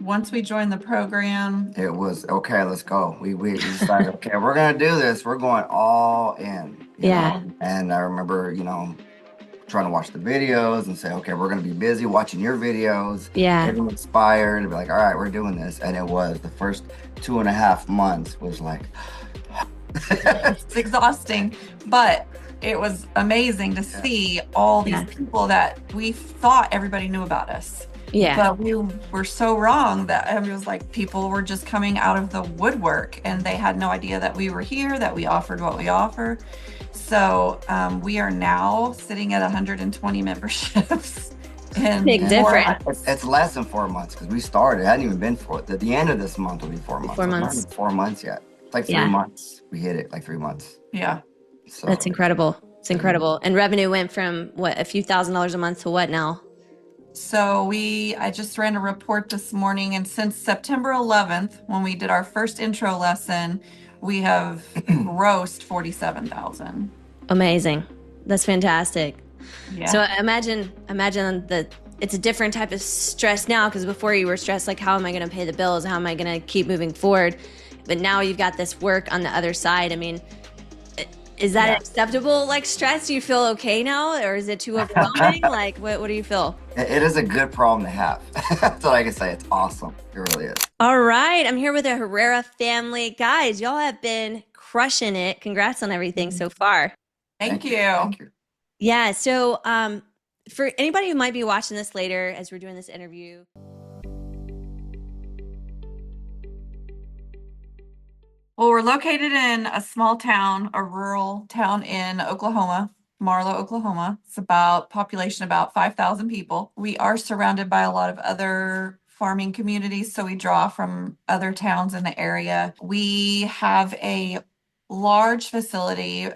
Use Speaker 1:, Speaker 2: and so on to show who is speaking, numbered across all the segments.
Speaker 1: once we joined the program,
Speaker 2: It was okay, let's go. We decided, okay, we're gonna do this. We're going all in,
Speaker 3: Yeah.
Speaker 2: And I remember, trying to watch the videos and say, okay, we're gonna be busy watching your videos,
Speaker 3: Yeah.
Speaker 2: getting inspired, and be like, all right, we're doing this. And it was the first 2.5 months was like
Speaker 1: it's exhausting, but it was amazing to see all these
Speaker 3: Yeah.
Speaker 1: people that we thought everybody knew about us.
Speaker 3: Yeah.
Speaker 1: But we were so wrong that it was like people were just coming out of the woodwork and they had no idea that we were here, that we offered what we offer. So we are now sitting at 120 memberships. And
Speaker 3: Big difference.
Speaker 2: It's less than 4 months because we started. It hadn't even been the end of this month will be 4 months.
Speaker 3: 4 months.
Speaker 2: It's not even 4 months yet. It's like 3
Speaker 3: Yeah.
Speaker 2: months. We hit it like 3 months.
Speaker 1: Yeah.
Speaker 2: So
Speaker 3: That's incredible. It's incredible. And revenue went from what, a few $1,000s a month to what now?
Speaker 1: So I just ran a report this morning, and since September 11th, when we did our first intro lesson, we have grossed 47,000.
Speaker 3: Amazing. That's fantastic.
Speaker 1: Yeah.
Speaker 3: So imagine that it's a different type of stress now, because before you were stressed like, how am I going to pay the bills? How am I going to keep moving forward? But now you've got this work on the other side. I mean, is that acceptable, like stress? Do you feel okay now, or is it too overwhelming? Like, what do you feel?
Speaker 2: It is a good problem to have. That's what I can say. It's awesome. It really is.
Speaker 3: All right. I'm here with the Herrera family. Guys, y'all have been crushing it. Congrats on everything so far.
Speaker 1: Thank you.
Speaker 2: Thank you.
Speaker 3: Yeah. So for anybody who might be watching this later as we're doing this interview,
Speaker 1: Well, we're located in a small town, a rural town in Oklahoma, Marlow, Oklahoma. It's about population about 5,000 people. We are surrounded by a lot of other farming communities, so we draw from other towns in the area. We have a large facility.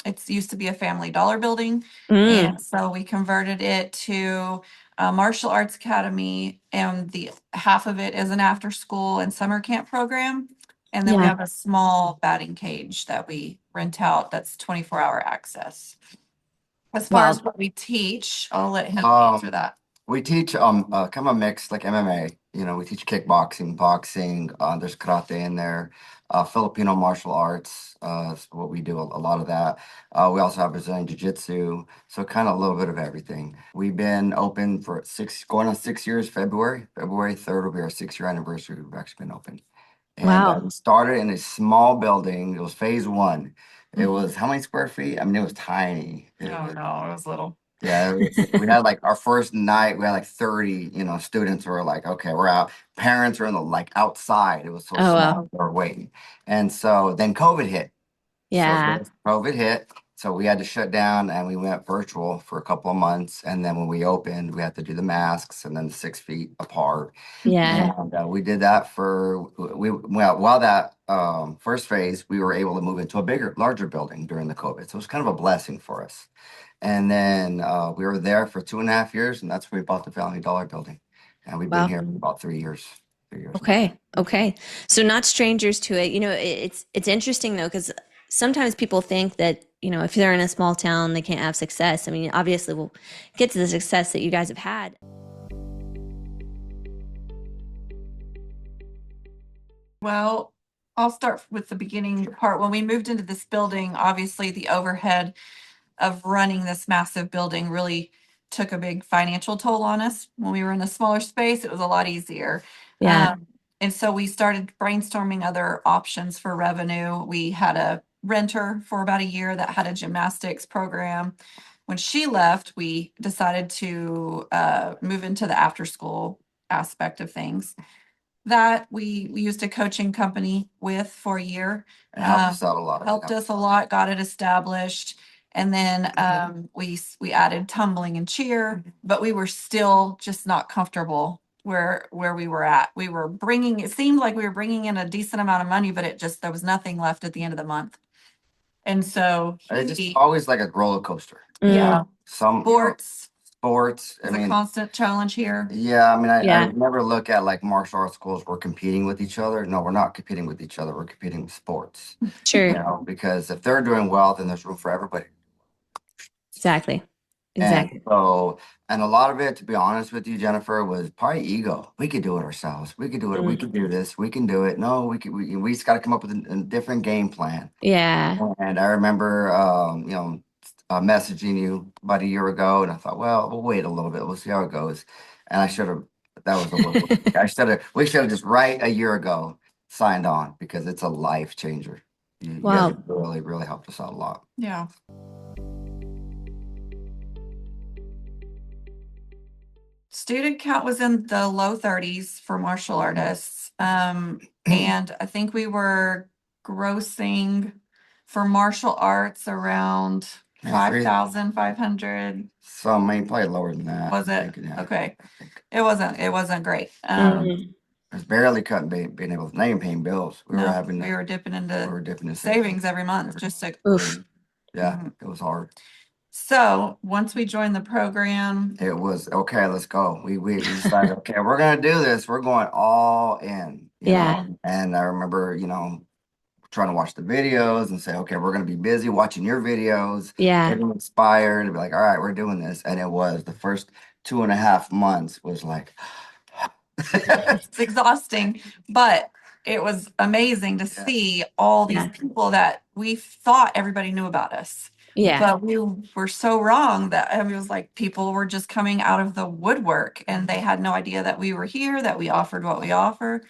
Speaker 1: It's used to be a Family Dollar building, and so we converted it to a martial arts academy, and the half of it is an after school and summer camp program. And then we have a small batting cage that we rent out that's 24-hour access. As far as what we teach, I'll let him answer that.
Speaker 2: We teach kind of a mix like MMA. We teach kickboxing, boxing. There's karate in there. Filipino martial arts is what we do. A lot of that. We also have Brazilian jiu-jitsu. So kind of a little bit of everything. We've been open for going on 6 years. February 3rd will be our 6-year anniversary. We've actually been open. And we started in a small building. It was phase one. It was how many square feet? I mean, it was tiny.
Speaker 1: No, it was little.
Speaker 2: Yeah, we had like our first night, we had like 30, students who were like, okay, we're out. Parents were in the like outside. It was so small. They were waiting. And so then COVID hit.
Speaker 3: Yeah.
Speaker 2: So COVID hit. So we had to shut down and we went virtual for a couple of months. And then when we opened, we had to do the masks and then the 6 feet apart.
Speaker 3: Yeah.
Speaker 2: And we did that while that first phase, we were able to move into a larger building during the COVID. So it was kind of a blessing for us. And then we were there for 2.5 years, and that's when we bought the Family Dollar building. And we've been here for about 3 years. 3 years.
Speaker 3: Okay. Okay. So not strangers to it. It's interesting though, because sometimes people think that, if they're in a small town, they can't have success. I mean, obviously we'll get to the success that you guys have had.
Speaker 1: Well, I'll start with the beginning part. When we moved into this building, obviously the overhead of running this massive building really took a big financial toll on us. When we were in a smaller space, it was a lot easier.
Speaker 3: Yeah.
Speaker 1: And so we started brainstorming other options for revenue. We had a renter for about a year that had a gymnastics program. When she left, we decided to move into the after school aspect of things. That we used a coaching company with for a year.
Speaker 2: It helped us out a lot.
Speaker 1: Helped us a lot, got it established. And then we added tumbling and cheer, but we were still just not comfortable where we were at. It seemed like we were bringing in a decent amount of money, but there was nothing left at the end of the month. And so
Speaker 2: it's just always like a roller coaster.
Speaker 1: Yeah.
Speaker 2: Sports.
Speaker 1: It's a constant challenge here.
Speaker 2: Yeah, I mean, I never look at like martial arts schools, we're competing with each other. No, we're not competing with each other. We're competing with sports.
Speaker 3: Sure.
Speaker 2: Because if they're doing well, then there's room for everybody.
Speaker 3: Exactly.
Speaker 2: And
Speaker 3: Exactly.
Speaker 2: so, and a lot of it, to be honest with you, Jennifer, was probably ego. We could do it ourselves. We could do it. We
Speaker 3: Mm.
Speaker 2: could do this. We can do it. No, we just got to come up with a different game plan.
Speaker 3: Yeah.
Speaker 2: And I remember, messaging you about a year ago, and I thought, well, we'll wait a little bit. We'll see how it goes. And I should have, that was the word. We should have just right a year ago signed on because it's a life changer. You guys
Speaker 3: Wow.
Speaker 2: have really, really helped us out a lot.
Speaker 1: Yeah. Student count was in the low 30s for martial artists. And I think we were grossing for martial arts around
Speaker 2: Yeah,
Speaker 1: 5,500.
Speaker 2: so I mean, probably lower than that.
Speaker 1: Was
Speaker 2: I'm
Speaker 1: it?
Speaker 2: thinking, yeah,
Speaker 1: Okay.
Speaker 2: I think.
Speaker 1: It wasn't great.
Speaker 3: Mm.
Speaker 2: It was barely cutting, being able to, not even paying bills. We were
Speaker 1: No,
Speaker 2: having,
Speaker 1: we were dipping
Speaker 2: we
Speaker 1: into
Speaker 2: were dipping in
Speaker 1: savings every month just to.
Speaker 3: Oof.
Speaker 2: Yeah,
Speaker 1: Mhm.
Speaker 2: it was hard.
Speaker 1: So once we joined the program,
Speaker 2: It was okay. Let's go. We decided, okay, we're gonna do this. We're going all in,
Speaker 3: Yeah.
Speaker 2: And I remember, trying to watch the videos and say, okay, we're gonna be busy watching your videos,
Speaker 3: Yeah.
Speaker 2: getting inspired, and be like, all right, we're doing this. And it was the first 2.5 months was like,
Speaker 1: it's exhausting, but it was amazing to
Speaker 2: Yeah.
Speaker 1: see all these
Speaker 3: Yeah.
Speaker 1: people that we thought everybody knew about us.
Speaker 3: Yeah.
Speaker 1: But we were so wrong that it was like people were just coming out of the woodwork and they had no idea that we were here, that we offered what we offer.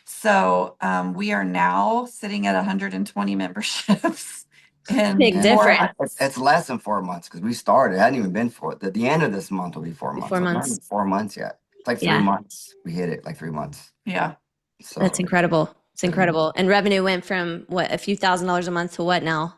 Speaker 1: So we are now sitting at 120 memberships in
Speaker 3: Big difference.
Speaker 2: It's less than 4 months because we started. It hadn't even been the end of this month will be 4 months.
Speaker 3: 4
Speaker 2: So it's not
Speaker 3: months.
Speaker 2: even 4 months yet. It's like 3
Speaker 3: Yeah.
Speaker 2: months. We hit it like 3 months.
Speaker 1: Yeah.
Speaker 2: So
Speaker 3: That's incredible. It's incredible. And revenue went from what, a few $1,000s a month to what now?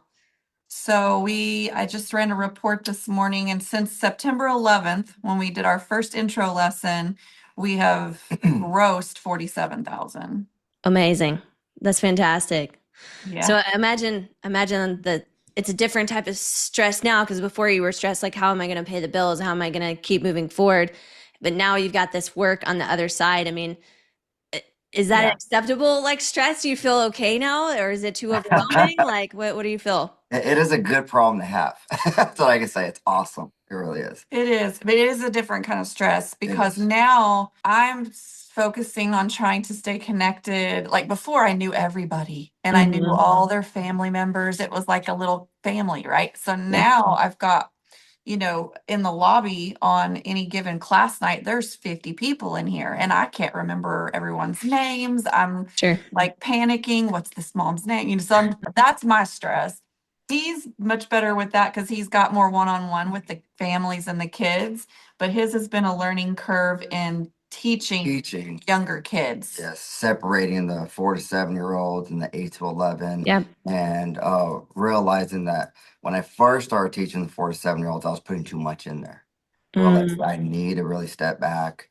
Speaker 1: So I just ran a report this morning, and since September 11th, when we did our first intro lesson, we have grossed 47,000.
Speaker 3: Amazing. That's fantastic.
Speaker 1: Yeah.
Speaker 3: So imagine that it's a different type of stress now, because before you were stressed like, how am I going to pay the bills? How am I going to keep moving forward? But now you've got this work on the other side. I mean, is that
Speaker 1: Yeah.
Speaker 3: acceptable, like stress? Do you feel okay now, or is it too overwhelming? Like, what do you feel?
Speaker 2: it is a good problem to have. That's what I can say. It's awesome. It really is.
Speaker 1: It is, but it is a different kind of stress because
Speaker 2: is.
Speaker 1: now I'm focusing on trying to stay connected. Like before, I knew everybody and I knew
Speaker 3: Mhm.
Speaker 1: all their family members. It was like a little family, right? So
Speaker 3: Yeah.
Speaker 1: now I've got, in the lobby on any given class night, there's 50 people in here and I can't remember everyone's names. I'm
Speaker 3: Sure.
Speaker 1: like panicking. What's this mom's name? So that's my stress. He's much better with that because he's got more one-on-one with the families and the kids, but his has been a learning curve in teaching
Speaker 2: Teaching.
Speaker 1: younger kids.
Speaker 2: Yes, separating the 4 to 7 year olds and the 8 to 11,
Speaker 3: Yep.
Speaker 2: and realizing that when I first started teaching the 4 to 7 year olds, I was putting too much in there. Realized that I need to really step back.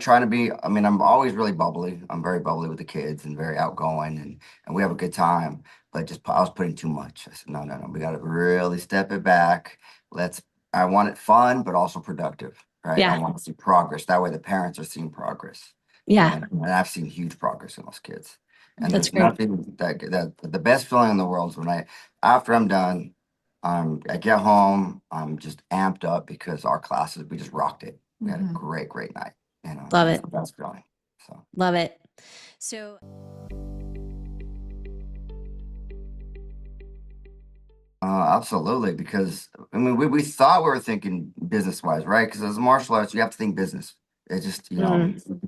Speaker 2: Trying to be. I mean, I'm always really bubbly. I'm very bubbly with the kids and very outgoing, and we have a good time. But I was putting too much. I said, no, no, no. We got to really step it back. Let's. I want it fun, but also productive. Right. I
Speaker 3: Yeah.
Speaker 2: want to see progress. That way, the parents are seeing progress.
Speaker 3: Yeah.
Speaker 2: And I've seen huge progress in those kids. And
Speaker 3: That's
Speaker 2: there's
Speaker 3: great.
Speaker 2: nothing that the best feeling in the world is when after I'm done, I get home, I'm just amped up because our classes, we just rocked it. We had a
Speaker 1: Mhm.
Speaker 2: great, great night.
Speaker 3: Love
Speaker 2: That's
Speaker 3: it.
Speaker 2: the best feeling. So
Speaker 3: Love it. So
Speaker 2: absolutely, because I mean we thought we were thinking business wise, right? Because as a martial arts, you have to think business. It's just,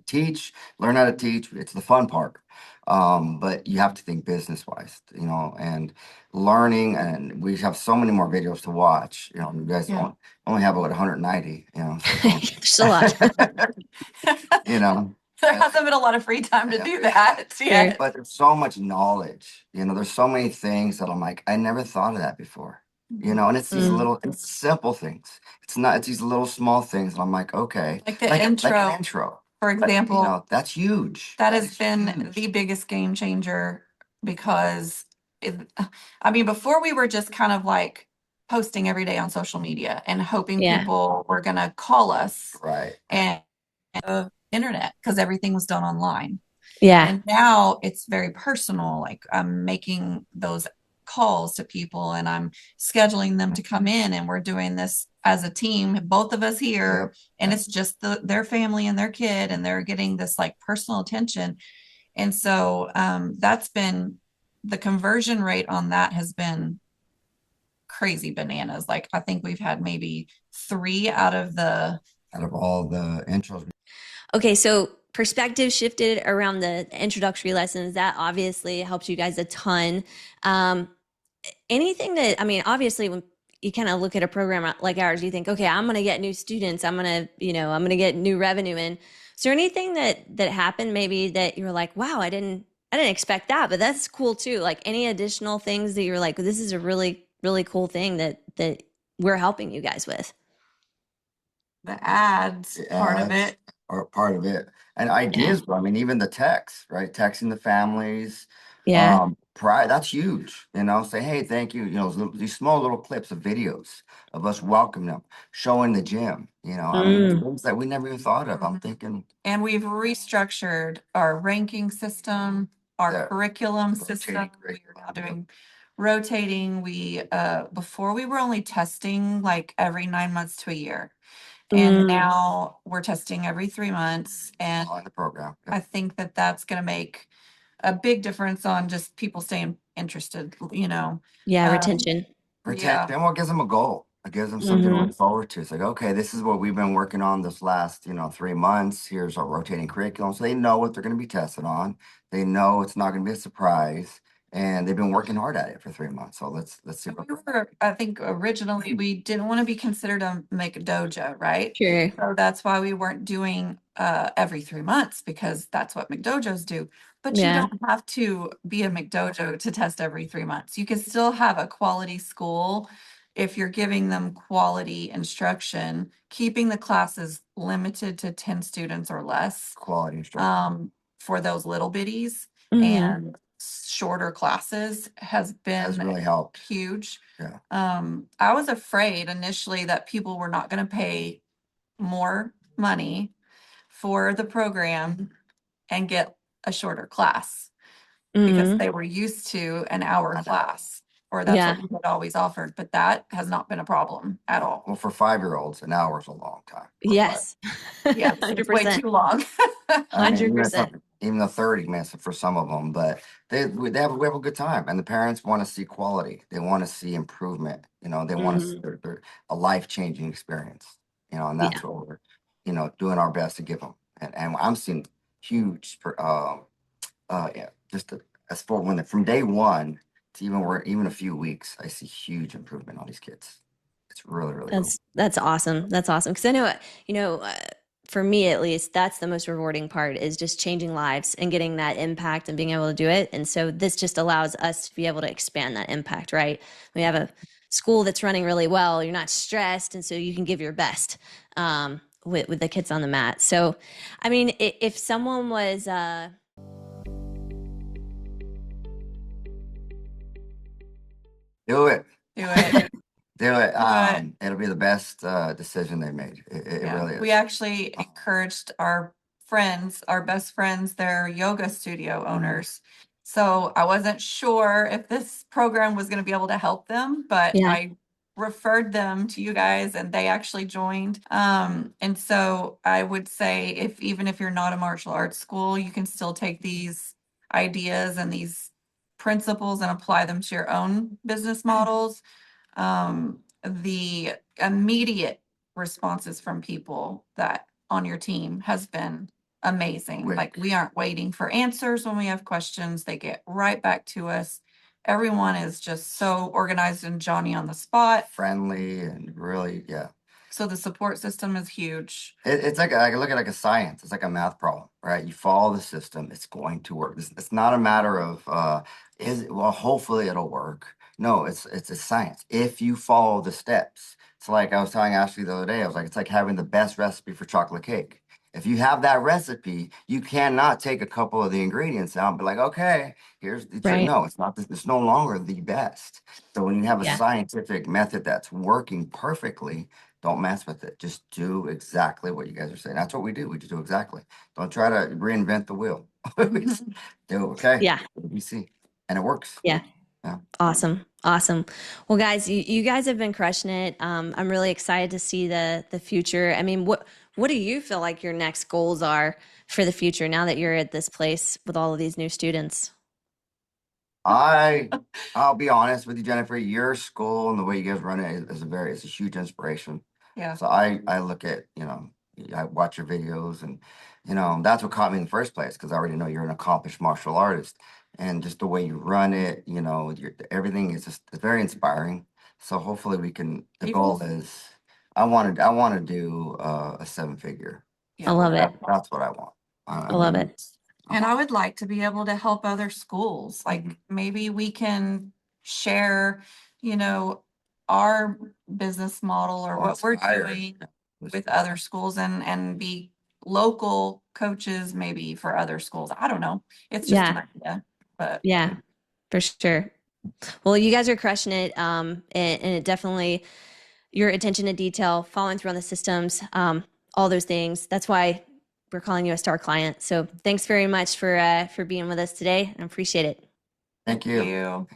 Speaker 2: teach, learn how to teach. It's the fun part. But you have to think business wise, and learning. And we have so many more videos to watch. You guys
Speaker 1: Yeah.
Speaker 2: only have about 190. So
Speaker 3: there's a lot.
Speaker 1: There hasn't been a lot of free time to do that yet.
Speaker 2: But there's so much knowledge. There's so many things that I'm like, I never thought of that before. And it's these it's simple things. It's these little small things. And I'm like, okay,
Speaker 1: Like the
Speaker 2: like an
Speaker 1: intro,
Speaker 2: intro.
Speaker 1: for
Speaker 2: But,
Speaker 1: example,
Speaker 2: that's huge.
Speaker 1: that
Speaker 2: That
Speaker 1: has
Speaker 2: is
Speaker 1: been
Speaker 2: huge.
Speaker 1: the biggest game changer because I mean, before we were just kind of like posting every day on social media and hoping
Speaker 3: Yeah.
Speaker 1: people were going to call us
Speaker 2: Right.
Speaker 1: and internet because everything was done online.
Speaker 3: Yeah.
Speaker 1: And now it's very personal. Like I'm making those calls to people and I'm scheduling them to come in and we're doing this as a team, both of us here,
Speaker 2: Yep.
Speaker 1: and it's just their family and their kid and they're getting this like personal attention. And so that's been the conversion rate on that has been crazy bananas. Like I think we've had maybe 3 out of
Speaker 2: all the intros.
Speaker 3: Okay, so perspective shifted around the introductory lessons. That obviously helps you guys a ton. Um, Anything that, I mean, obviously, when you kind of look at a program like ours, you think, okay, I'm going to get new students. I'm going to, I'm going to get new revenue in. Is there anything that happened maybe that you were like, wow, I didn't expect that, but that's cool too. Like any additional things that you're like, this is a really, really cool thing that we're helping you guys with.
Speaker 1: the ads part of
Speaker 2: Ads
Speaker 1: it.
Speaker 2: are part of it. And
Speaker 3: Yeah.
Speaker 2: ideas, I mean, even the text, right? Texting the families.
Speaker 3: Yeah.
Speaker 2: Pride, that's huge. Say, hey, thank you. These small little clips of videos of us welcoming them, showing the gym. I mean,
Speaker 3: Mm.
Speaker 2: things that we never even thought of. I'm thinking
Speaker 1: And we've restructured our ranking system, our
Speaker 2: that
Speaker 1: curriculum
Speaker 2: rotating
Speaker 1: system. We are now
Speaker 2: curriculum.
Speaker 1: doing rotating. We before we were only testing like every 9 months to a year. And
Speaker 3: Mm.
Speaker 1: now we're testing every 3 months. And
Speaker 2: On the program.
Speaker 1: I think that that's going to make a big difference on just people staying interested,
Speaker 3: Yeah.
Speaker 1: Um,
Speaker 3: Retention.
Speaker 2: Protect them. What gives them a goal? It gives them something to
Speaker 3: Hmm.
Speaker 2: look forward to. It's like, okay, this is what we've been working on this last, 3 months. Here's our rotating curriculum. So they know what they're going to be tested on. They know it's not going to be a surprise. And they've been working hard at it for 3 months. So let's see
Speaker 1: And
Speaker 2: what
Speaker 1: we were, I think originally we didn't want to be considered a McDojo, right?
Speaker 3: Sure.
Speaker 1: So that's why we weren't doing every 3 months because that's what McDojos do. But you
Speaker 3: Yeah.
Speaker 1: don't have to be a McDojo to test every 3 months. You can still have a quality school if you're giving them quality instruction, keeping the classes limited to 10 students or less
Speaker 2: quality instruction.
Speaker 1: for those little bitties
Speaker 3: Hmm.
Speaker 1: and shorter classes has
Speaker 2: Has
Speaker 1: been
Speaker 2: really helped.
Speaker 1: huge.
Speaker 2: Yeah.
Speaker 1: I was afraid initially that people were not going to pay more money for the program and get a shorter class because
Speaker 3: Hmm.
Speaker 1: they were used to an hour class, or that's
Speaker 3: Yeah.
Speaker 1: what we had always offered. But that has not been a problem at all.
Speaker 2: Well, for 5-year-olds, an hour is a long time.
Speaker 3: Yes.
Speaker 1: Yeah, it's way
Speaker 3: 100%.
Speaker 1: too long.
Speaker 2: I mean, even
Speaker 3: 100%.
Speaker 2: even the 30 minutes for some of them, but we have a good time, and the parents want to see quality. They want to see improvement. They want to see
Speaker 3: Hmm.
Speaker 2: a life-changing experience. And
Speaker 3: Yeah.
Speaker 2: that's what we're, doing our best to give them. And I'm seeing huge, yeah, just as for from day one to even a few weeks, I see huge improvement on these kids. It's really, really cool.
Speaker 3: That's awesome. That's awesome. Because I know, you know, uh, for me at least, that's the most rewarding part is just changing lives and getting that impact and being able to do it. And so this just allows us to be able to expand that impact, right? We have a school that's running really well. You're not stressed, and so you can give your best with the kids on the mat. So, I mean, if someone was
Speaker 2: Do it.
Speaker 1: Do it.
Speaker 2: Do it.
Speaker 1: But
Speaker 2: It'll be the best decision they made. It
Speaker 1: yeah,
Speaker 2: really
Speaker 1: we
Speaker 2: is.
Speaker 1: actually encouraged our friends, our best friends, their yoga studio owners. So I wasn't sure if this program was going to be able to help them, but
Speaker 3: yeah,
Speaker 1: I referred them to you guys and they actually joined. And so I would say even if you're not a martial arts school, you can still take these ideas and these principles and apply them to your own business models. The immediate responses from people that on your team has been amazing.
Speaker 2: Quick.
Speaker 1: Like we aren't waiting for answers when we have questions. They get right back to us. Everyone is just so organized and Johnny on the spot.
Speaker 2: Friendly and really, yeah.
Speaker 1: So the support system is huge.
Speaker 2: It's like I look at it like a science. It's like a math problem, right? You follow the system, it's going to work. It's not a matter of hopefully it'll work. No, it's a science. If you follow the steps, it's like I was telling Ashley the other day. I was like, it's like having the best recipe for chocolate cake. If you have that recipe, you cannot take a couple of the ingredients out and be like, okay,
Speaker 3: right.
Speaker 2: no, it's not this, it's no longer the best. So when you have a
Speaker 3: Yeah,
Speaker 2: scientific method that's working perfectly, don't mess with it. Just do exactly what you guys are saying. That's what we do. We just do exactly. Don't try to reinvent the wheel. We just do okay.
Speaker 3: yeah,
Speaker 2: We see, and it works.
Speaker 3: yeah.
Speaker 2: Yeah.
Speaker 3: Awesome. Awesome. Well, guys, you guys have been crushing it. I'm really excited to see the future. I mean, what do you feel like your next goals are for the future now that you're at this place with all of these new students?
Speaker 2: I I'll be honest with you, Jennifer. Your school and the way you guys run it is it's a huge inspiration.
Speaker 1: Yeah.
Speaker 2: So I look at, I watch your videos, and that's what caught me in the first place, because I already know you're an accomplished martial artist, and just the way you run it, everything is just it's very inspiring. So hopefully we can. The
Speaker 1: People-
Speaker 2: goal is I want to do a seven figure.
Speaker 3: I
Speaker 1: Yeah.
Speaker 3: love it.
Speaker 2: That's what I want.
Speaker 3: I love it.
Speaker 1: And I would like to be able to help other schools. Like maybe we can share, you know, our business model or what we're
Speaker 2: Inspire.
Speaker 1: doing with other schools and be local coaches maybe for other schools. I don't know. It's just an idea, but
Speaker 3: Yeah, for sure. Well, you guys are crushing it. And it definitely your attention to detail, following through on the systems, all those things. That's why we're calling you a star client. So thanks very much for being with us today. I appreciate it.
Speaker 2: Thank you.
Speaker 1: you.